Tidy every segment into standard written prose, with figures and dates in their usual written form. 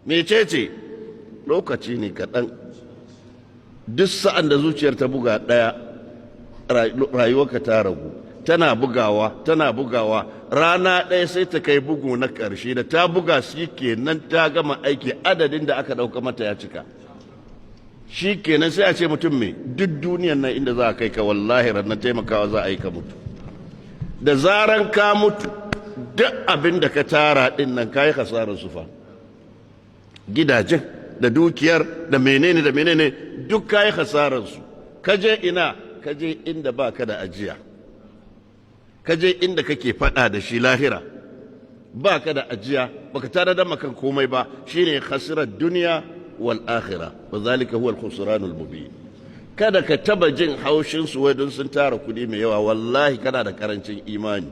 mecece lokaci ne kaɗan. Duk sa'an da zuciyar ta buga ɗaya rayuwarka ta ragu, tana bugawa rana ɗaya sai ta kai bugu na ƙarshe, da ta buga shi kenan ta gama aiki, adadin da aka ɗauka mata ya cika. Shi kenan sai a ce mutum me duk duniyan nan inda za a kai ka wallahi ranar taimakawa za a yi ka mutu. Da zaran ka mutu duk abin da ka tara ɗin nan ka yi hasarar sufa, gidajen da dukiyar da menene duk ka yi hasararsu. Ka je ina, ka je inda ba ka da ajiya, ka je inda kake faɗa da shi lahira, ba ka da ajiya, baka tare da makan komai ba, shine khasirar duniya wal akhira wa zalika huwa al-khusran al-mubin. Kada ka taba jin haushin su wai don sun tara kudi mai yawa, wallahi kana da karancin imani.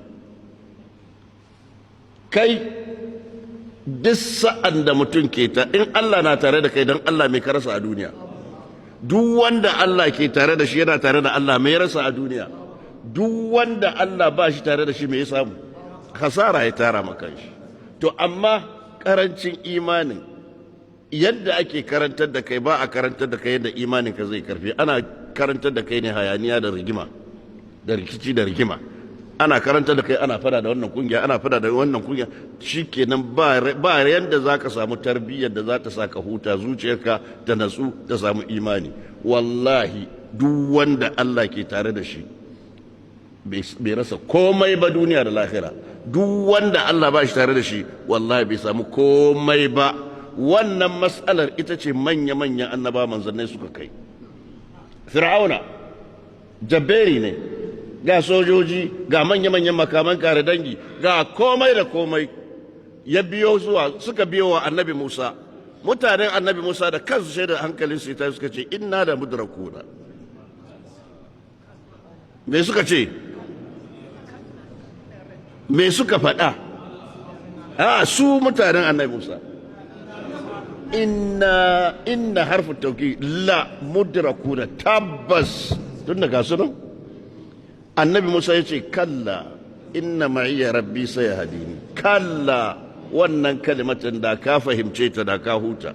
Kai duk sa'an da mutum ke ta, in Allah na tare da kai don Allah mai ka rasa a duniya. Duk wanda Allah ke tare da shi yana tare da Allah mai rasa a duniya. Duk wanda Allah ba shi tare da shi mai samu, hasara ya tara maka shi. To amma karancin imanin, yadda ake karantar da kai ba a karantar da kai yadda imanin ka zai karfi. Ana karantar da kai ne hayaniya da rigima, da rikici da rigima. Ana karantar da kai ana fada da wannan kungiya, ana fada da wannan kungiya, shikenan ba yanda zaka samu tarbiyyar da za ta saka huta, zuciyarka ta natsu ta samu imani. Wallahi duk wanda Allah ke tare da shi bai rasa komai ba duniya da lahira. Duk wanda Allah ba shi tare da shi wallahi bai samu komai ba. Wannan mas'alar ita ce manya-manyan annaba manzannai suka kai. Fir'auna jabberi ne, ga sojoji, ga manya-manyan makaman kare dangi, ga komai da komai. Ya biyo zuwa suka biyo wa annabi Musa. Mutanen annabi Musa da kansu sai da hankalin su ta suka ce inna da mudrakuna. Me suka ce? Me suka faɗa? Su mutanen annabi Musa. Inna harfu tauki la mudrakuna, tabbas tun daga sunan annabi Musa ya ce kalla inna ma'iya rabbi sayahdini. Kalla, wannan kalimatin da ka fahimce ta da ka huta.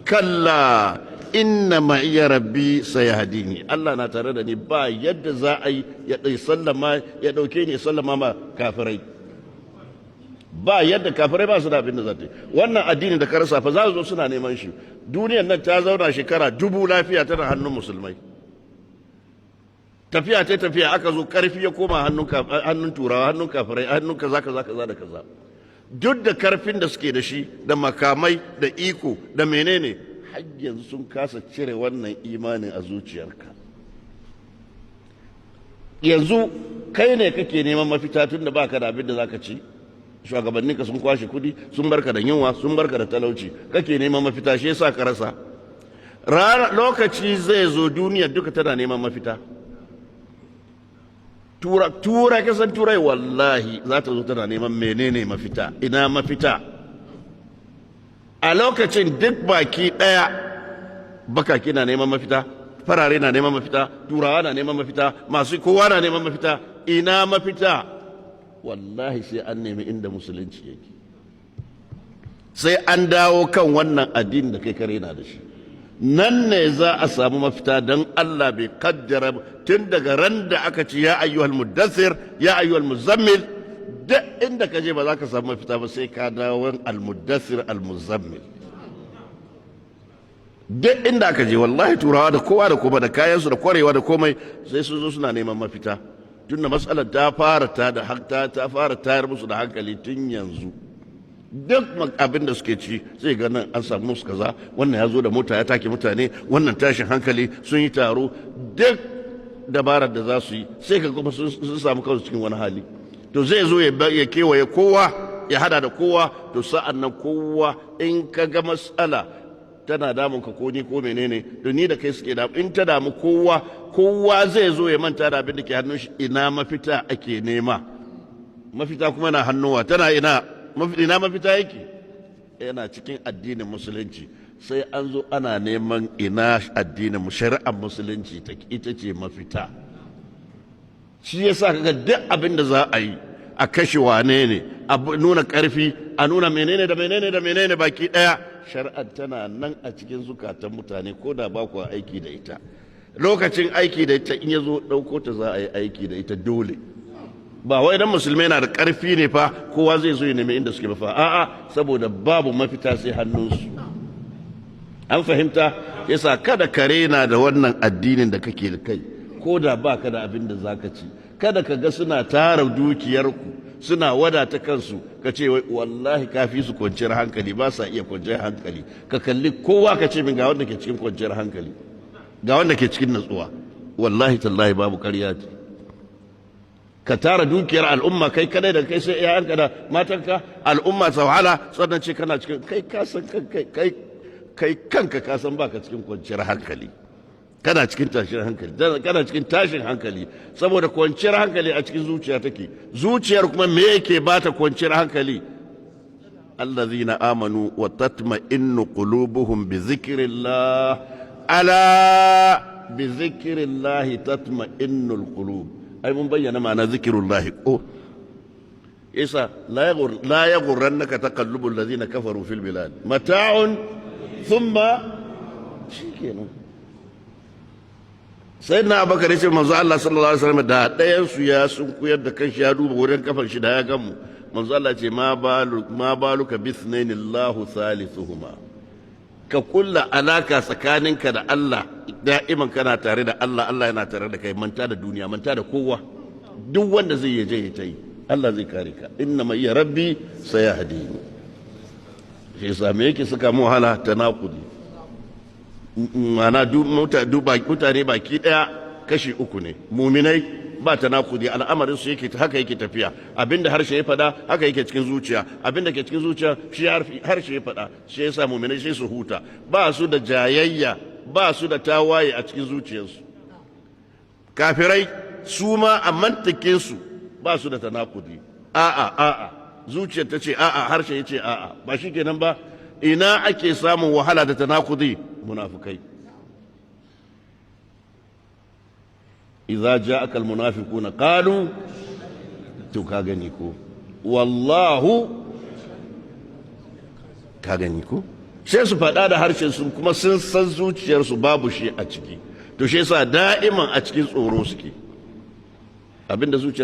Kalla inna ma'iya rabbi sayahdini, Allah na tare da ni, ba yadda za a yi ya dauke ni sallama ma kafirai. Ba yadda kafirai ba su da abin da za ta yi. Wannan addini da ka rasa fa za su zo suna neman shi. Duniyar nan ta zauna shekara 1000 lafiya tana hannun musulmai. Tafiya ta tafiya aka zo karfi ya koma hannun turawa, hannun kafirai, hannun kaza da kaza. Duk da karfin da suke da shi, da makamai, da iko, da menene, har yanzu sun kasa cire wannan imanin a zuciyarka. Yanzu kai ne kake neman mafita tun da baka da abin da zaka ci. Shugabanninka sun kwashe kudi, sun barka da yunwa, sun barka da talauci, kake neman mafita, shi yasa ka rasa. Lokaci zai zo duniyar duka tana neman mafita. Tura kasan turai wallahi za ta zo tana neman menene mafita, ina mafita. A lokacin duk baki ɗaya bakaki na neman mafita, farare na neman mafita, turawa na neman mafita, masu kowa na neman mafita, ina mafita. Wallahi sai an nemi inda musulunci yake, sai an dawo kan wannan addini da kai kare na da shi. Nan ne za a samu mafita, don Allah bai kaddara tun daga ran da aka ci ya ayyuhal muddathir ya ayyuhal muzammil, duk inda ka je ba za ka samu mafita ba sai ka dawo al-muddathir al-muzammil. Duk inda aka je wallahi turawa da kowa da kuma da kayansu da kwarewa da komai sai su zo suna neman mafita. Tunda matsalar ta fara tayar musu da hankali tun yanzu. Duk abin da suke ci sai ga nan an samu musu kaza, wannan ya zo da mota ya take mutane, wannan tashin hankali, sun yi taro, duk dabarar da za su yi sai ka kuma sun samu kansu cikin wani hali. To zai zo ya kewaye kowa, ya hada da kowa, to sa'an nan kowa in ka ga matsala tana damun ka ko ni ko menene, to ni da kai suke damu, in ta damu kowa zai zo ya manta da abin da ke hannun shi. Ina mafita ake nema? Mafita kuma na hannuwa, tana ina mafita yake? Yana cikin addinin musulunci. Sai an zo ana neman ina addinin shari'ar musulunci ita ce mafita. Shi yasa kaga duk abin da za a yi, a kashe wane ne, a nuna karfi a nuna menene da menene da menene baki daya shari'ar tana nan a cikin zukatan mutane ko da ba ku aiki da ita lokacin aiki da ita in yazo dauko ta za a yi aiki da ita dole ba wai dan musulmai na da karfi ne fa kowa zai zo ya nemi inda suke ba fa a'a saboda babu mafita sai hannunsu an fahimta yasa kada kare na da wannan addinin da kake da kai ko da ba ka da abin da zaka ci kada ka ga suna tara dukiyarku suna wadata kansu ka ce wallahi kafi su kwanciyar hankali ba sa iya kwanciyar hankali ka kalli kowa ka ce min ga wanda ke cikin kwanciyar hankali ga wanda ke cikin natsuwa wallahi tallahi babu ƙarya ce ka tara dukiyar al'umma kai kadai da kai sai iyayenka da matanka al'umma ta wahala sannan ce kana cikin kai ka san kai kanka ka san baka cikin kwanciyar hankali kana cikin tashin hankali kana cikin tashin hankali saboda kwanciyar hankali a cikin zuciya take zuciyar kuma me yake bata kwanciyar hankali allazina amanu wa tatma'innu qulubuhum bi zikrillah ala bi zikrillah tatma'innul qulub ai mun bayyana ma'ana zikirullah ko isa la yaghurrannaka taqallubul ladina kafaru fil bilad mata'un thumma shikenan sayyidina abubakar yace manzo Allah sallallahu alaihi wasallam da dayan su ya sun kuyar da kanshi ya duba wurin kafan shi da ya gamu manzo Allah ce ma baluka bisnaini Allahu salisuhuma ka kulla alaka tsakaninka da Allah da'iman kana tare da Allah Allah yana tare da kai manta da duniya manta da kowa duk wanda zai yaje ya tayi Allah zai kare ka inna ma ya rabbi sayahdini shi yasa me yake suka mu wahala tanakudi mana mutane baki daya kashi uku ne muminai ba tanakudi al'amarin su yake haka yake tafiya abinda harshe ya fada haka yake cikin zuciya abinda ke cikin zuciya shi harshe ya fada shi yasa muminai sai su huta ba su da jayayya ba su da tawaye a cikin zuciyarsu kafirai su ma a mantakin su ba su da tanakudi a'a zuciyar ta ce a'a harshe ya ce a'a ba shi kenan ba ina ake samun wahala da tanakudi munafikai idza ja'aka almunafiquna qalu to ka gani ko wallahu ka gani ko sai su faɗa da harshen su kuma sun san zuciyarsu babu shi a ciki to shi yasa da'iman a cikin tsoro suke abinda zuciyar